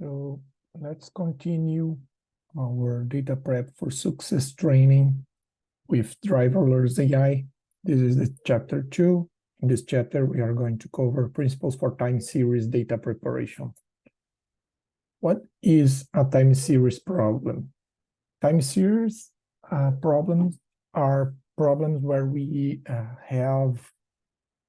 So let's continue our data prep for success training with driverless AI. This is the chapter 2. In this chapter, we are going to cover principles for time series data preparation. What is a time series problem? Time series problems are problems where we have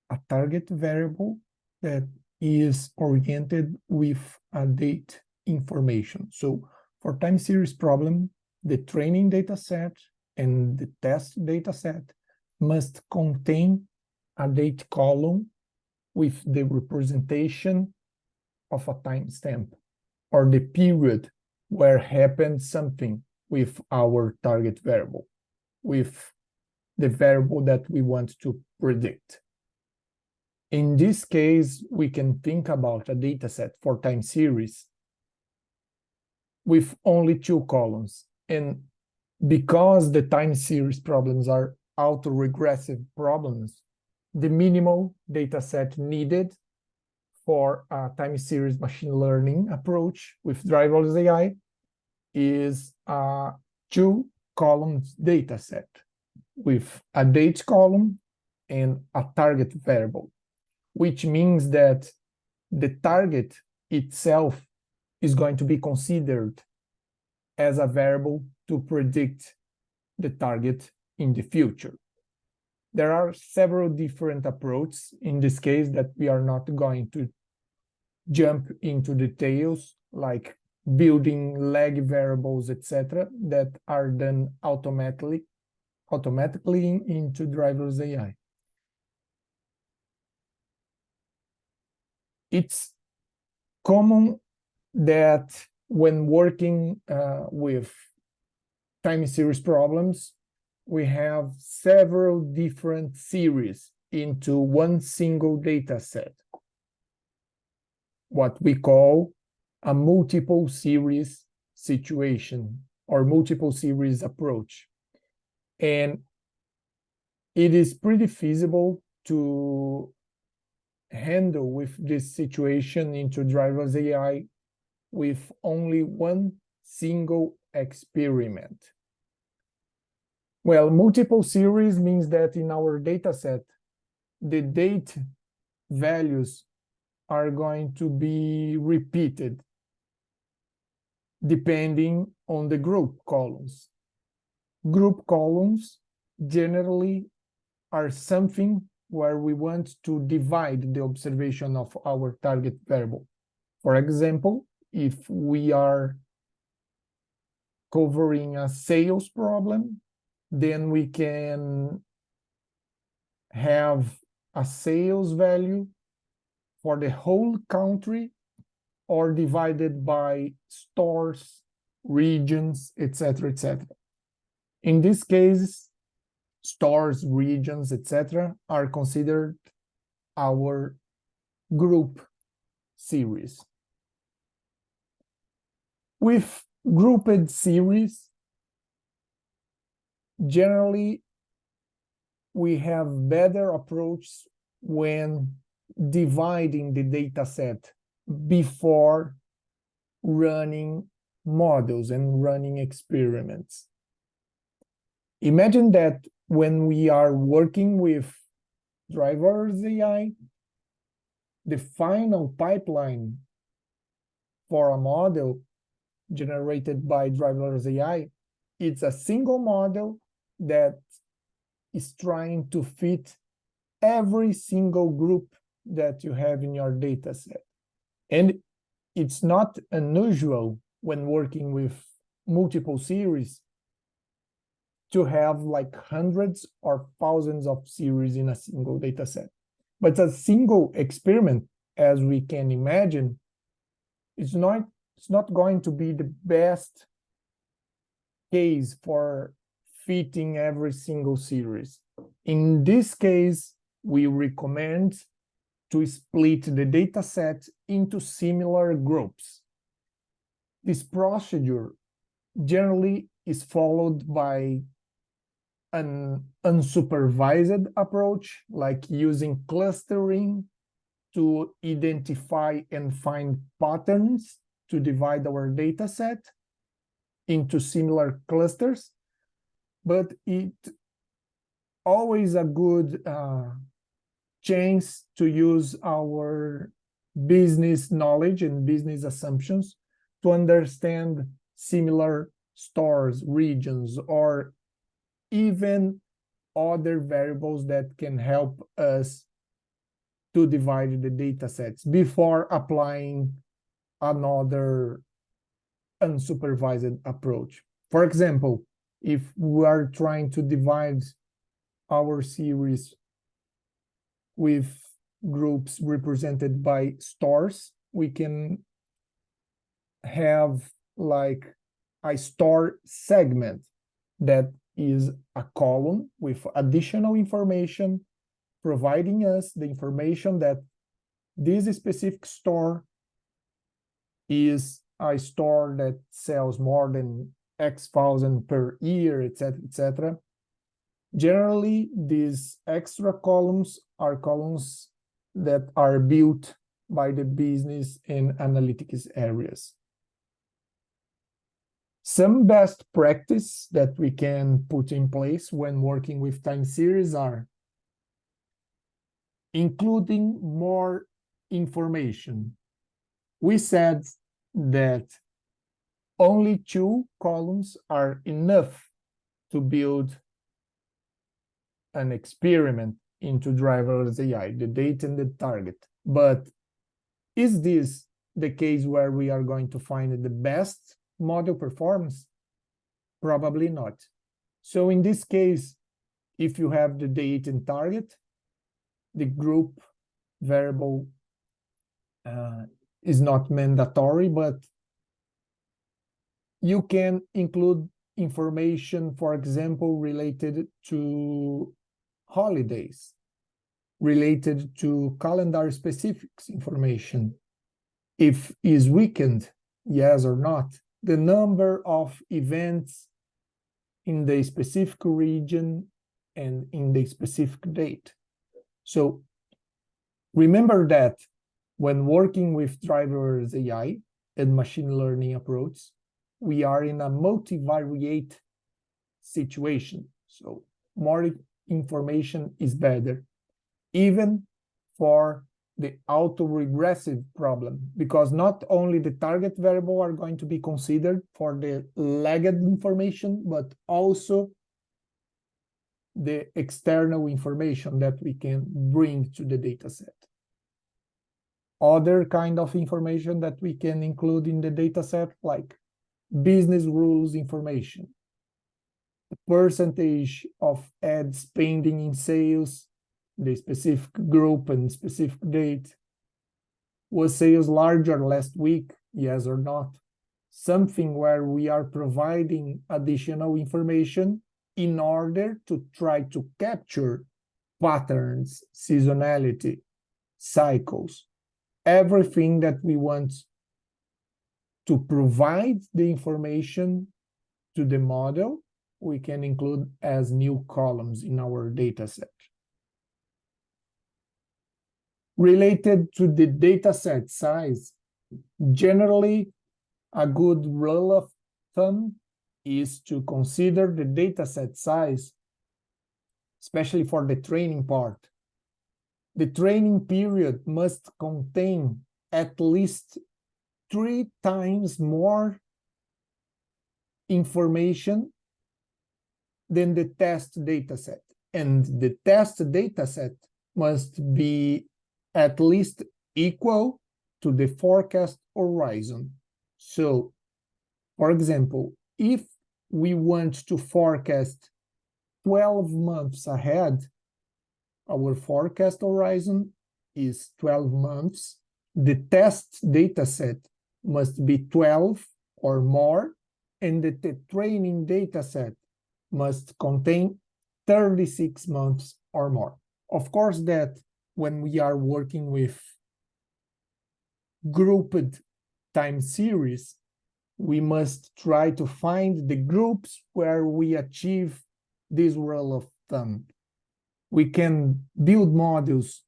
a target variable that is oriented with a date information. So for time series problem, the training data set and the test data set must contain a date column with the representation of a timestamp or the period where happened something with our target variable, with the variable that we want to predict. In this case, we can think about a dataset for time series with only 2 columns. And because the time series problems are autoregressive problems, the minimal dataset needed for a time series machine learning approach with driverless AI is a 2 columns dataset with a date column and a target variable, which means that the target itself is going to be considered as a variable to predict the target in the future. There are several different approaches in this case that we are not going to jump into details, like building lag variables, etc., that are done automatically into driverless AI. It's common that when working with time series problems, we have several different series into one single data set, what we call a multiple series situation or multiple series approach. And it is pretty feasible to handle with this situation into driverless AI with only one single experiment. Well, multiple series means that in our dataset, the date values are going to be repeated depending on the group columns. Group columns generally are something where we want to divide the observation of our target variable. For example, if we are covering a sales problem, then we can have a sales value for the whole country or divided by stores, regions, etc., etc. In this case, stores, regions, etc., are considered our group series. With grouped series, generally, we have better approach when dividing the data set before running models and running experiments. Imagine that when we are working with driverless AI, the final pipeline for a model generated by driverless AI, it's a single model that is trying to fit every single group that you have in your data set. And it's not unusual when working with multiple series to have like hundreds or thousands of series in a single data set. But a single experiment, as we can imagine, it's not going to be the best case for fitting every single series. In this case, we recommend to split the data set into similar groups. This procedure generally is followed by an unsupervised approach, like using clustering to identify and find patterns to divide our data set into similar clusters, but it always a good chance to use our business knowledge and business assumptions to understand similar stores, regions, or even other variables that can help us to divide the data sets before applying another unsupervised approach. For example, if we are trying to divide our series with groups represented by stores, we can have like a store segment that is a column with additional information, providing us the information that this specific store is a store that sells more than X thousand per year, etc., etc. Generally, these extra columns are columns that are built by the business and analytics areas. Some best practice that we can put in place when working with time series are including more information. We said that only 2 columns are enough to build an experiment into driverless AI, the date and the target. But is this the case where we are going to find the best model performance? Probably not. So in this case, if you have the date and target, the group variable is not mandatory, but you can include information, for example, related to holidays, related to calendar specifics information. If is weekend, yes or not, the number of events in the specific region and in the specific date. So remember that when working with driverless AI and machine learning approach, we are in a multivariate situation. So more information is better, even for the autoregressive problem, because not only the target variable are going to be considered for the lagged information, but also the external information that we can bring to the dataset. Other kind of information that we can include in the dataset, like business rules information, the percentage of ad spending in sales, the specific group and specific date. Was sales larger last week, yes or not? Something where we are providing additional information in order to try to capture patterns, seasonality, cycles, everything that we want to provide the information to the model, we can include as new columns in our dataset. Related to the dataset size, generally a good rule of thumb is to consider the dataset size, especially for the training part. The training period must contain at least 3 times more information than the test dataset. And the test dataset must be at least equal to the forecast horizon. So, for example, if we want to forecast 12 months ahead, our forecast horizon is 12 months. The test dataset must be 12 or more, and the training dataset must contain 36 months or more. Of course, that when we are working with grouped time series, we must try to find the groups where we achieve this rule of thumb. We can build models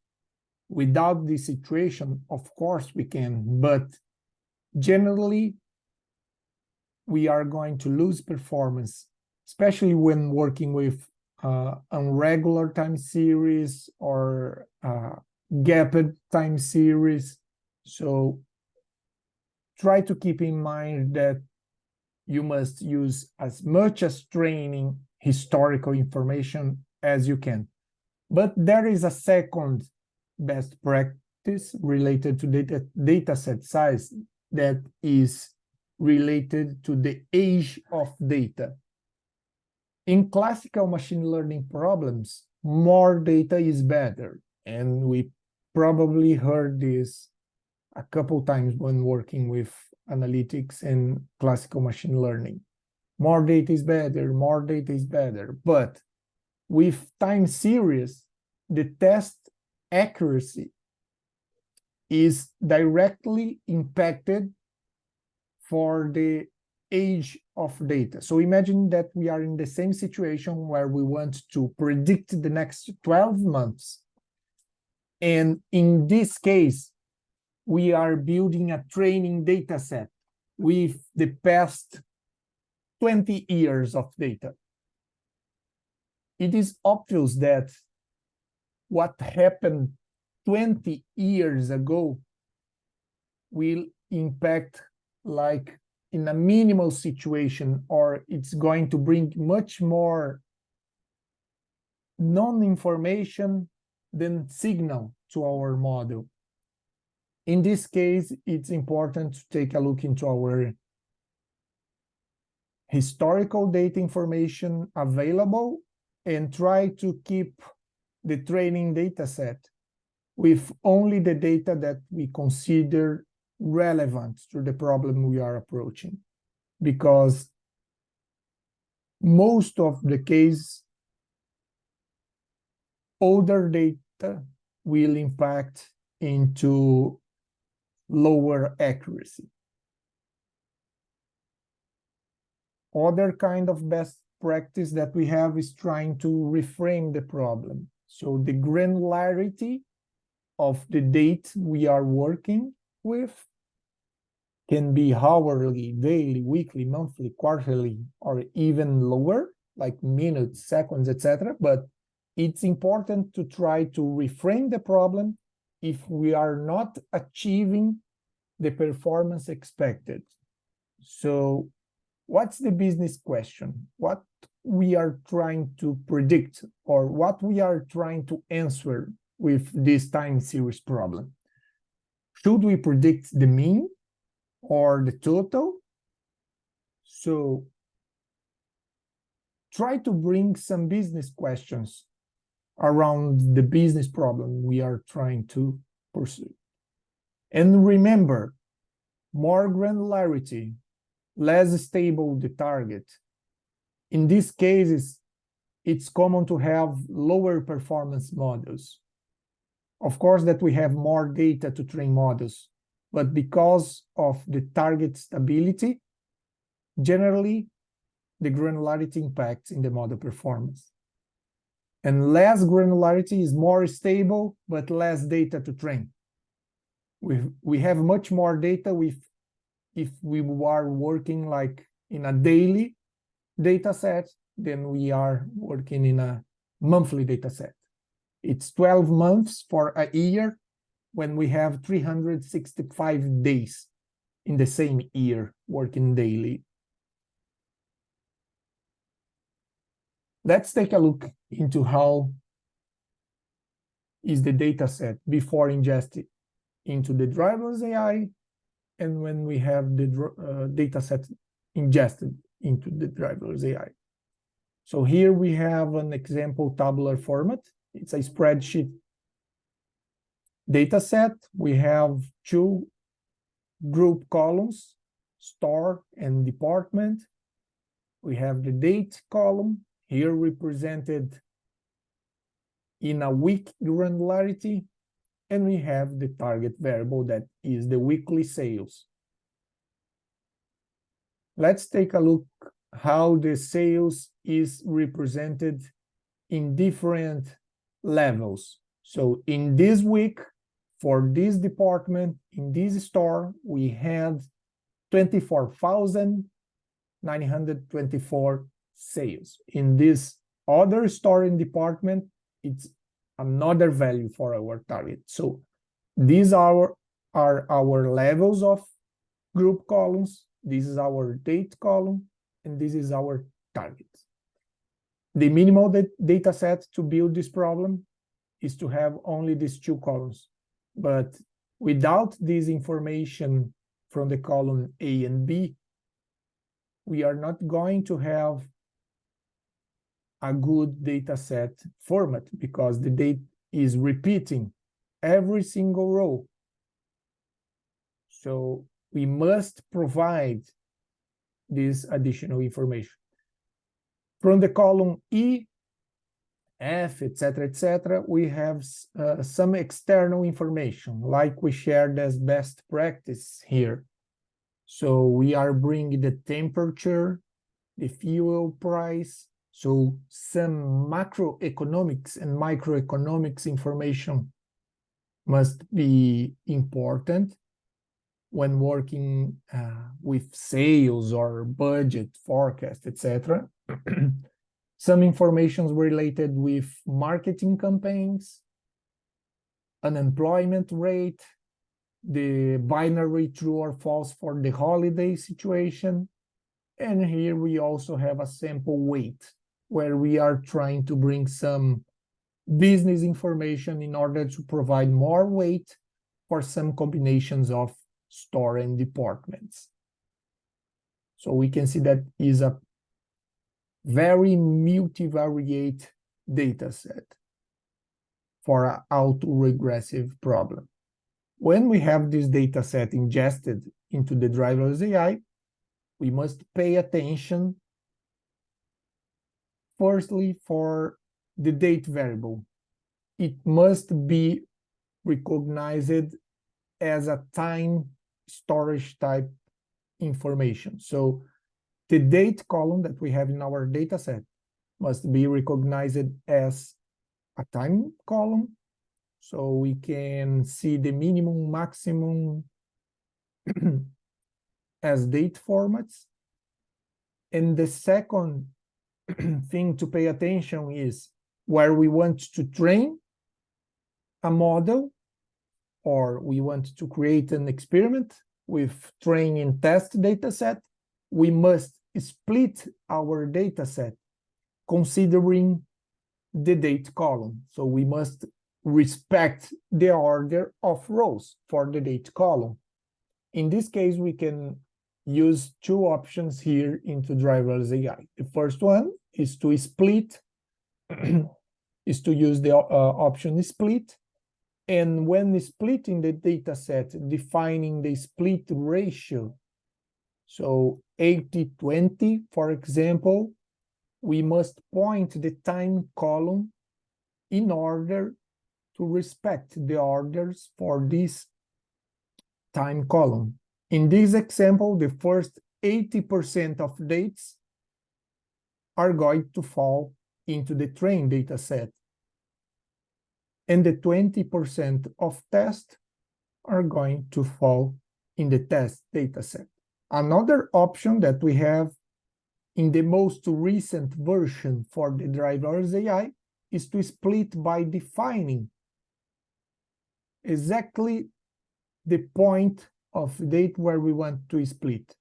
without this situation, of course we can, but generally we are going to lose performance, especially when working with irregular time series or gapped time series. So try to keep in mind that you must use as much as training historical information as you can. But there is a second best practice related to dataset size that is related to the age of data. In classical machine learning problems, more data is better. And we probably heard this a couple times when working with analytics and classical machine learning. More data is better, more data is better. But with time series, the test accuracy is directly impacted for the age of data. So imagine that we are in the same situation where we want to predict the next 12 months. And in this case, we are building a training data set with the past 20 years of data. It is obvious that what happened 20 years ago will impact like in a minimal situation, or it's going to bring much more non-information than signal to our model. In this case, it's important to take a look into our historical data information available and try to keep the training data set with only the data that we consider relevant to the problem we are approaching. Because most of the case, older data will impact into lower accuracy. Other kind of best practice that we have is trying to reframe the problem. So the granularity of the data we are working with can be hourly, daily, weekly, monthly, quarterly, or even lower, like minutes, seconds, etc. But it's important to try to reframe the problem if we are not achieving the performance expected. So what's the business question? What we are trying to predict, or what we are trying to answer with this time series problem? Should we predict the mean or the total? So try to bring some business questions around the business problem we are trying to pursue. And remember, more granularity, less stable the target. In these cases, it's common to have lower performance models. Of course, that we have more data to train models, but because of the target stability, generally, the granularity impacts in the model performance. And less granularity is more stable, but less data to train. We have much more data if we are working like in a daily data set than we are working in a monthly data set. It's 12 months for a year when we have 365 days in the same year working daily. Let's take a look into how is the data set before ingested into the driverless AI and when we have the data set ingested into the driverless AI. So here we have an example tabular format. It's a spreadsheet data set. We have two group columns, store and department. We have the date column, here represented in a week granularity, and we have the target variable that is the weekly sales. Let's take a look how the sales is represented in different levels. So in this week, for this department, in this store, we had 24,924 sales. In this other storing department, it's another value for our target. So these are our levels of group columns. This is our date column, and this is our target. The minimal data set to build this problem is to have only these two columns. But without this information from the column A and B, we are not going to have a good data set format because the data is repeating every single row. So we must provide this additional information. From the column E, F, etc., we have some external information, like we shared as best practice here. So we are bringing the temperature, the fuel price, so some macroeconomics and microeconomics information must be important when working with sales or budget forecast, etc. Some information related with marketing campaigns, unemployment rate, the binary true or false for the holiday situation. And here we also have a sample weight where we are trying to bring some business information in order to provide more weight for some combinations of store and departments. So we can see that is a very multivariate data set for an autoregressive problem. When we have this data set ingested into the driverless AI, we must pay attention firstly for the date variable. It must be recognized as a time storage type information. So the date column that we have in our data set must be recognized as a time column, so we can see the minimum, maximum as date formats. And the second thing to pay attention is where we want to train a model, or we want to create an experiment with train and test data set, we must split our data set considering the date column. So we must respect the order of rows for the date column. In this case, we can use two options here into driverless AI. The first one is to split, is to use the option split. And when splitting the data set, defining the split ratio, so 80-20, for example, we must point the time column in order to respect the orders for this time column. In this example, the first 80% of dates are going to fall into the train data set, and the 20% of test are going to fall in the test data set. Another option that we have in the most recent version for the driverless AI is to split by defining exactly the point of date where we want to split.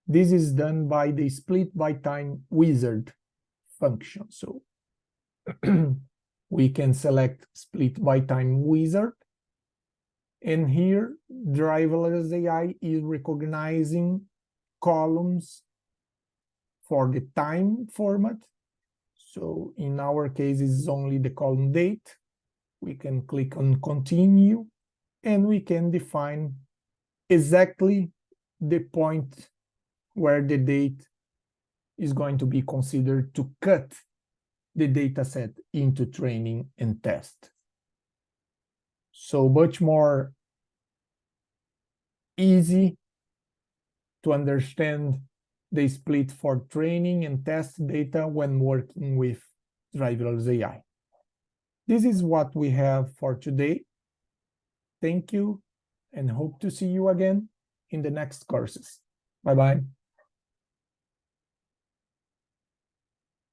This is done by the split by time wizard function. So we can select split by time wizard, and here driverless AI is recognizing columns for the time format. So in our case, it's only the column date. We can click on continue, and we can define exactly the point where the date is going to be considered to cut the data set into training and test. So much more easy to understand the split for training and test data when working with driverless AI. This is what we have for today. Thank you, and hope to see you again in the next courses. Bye bye.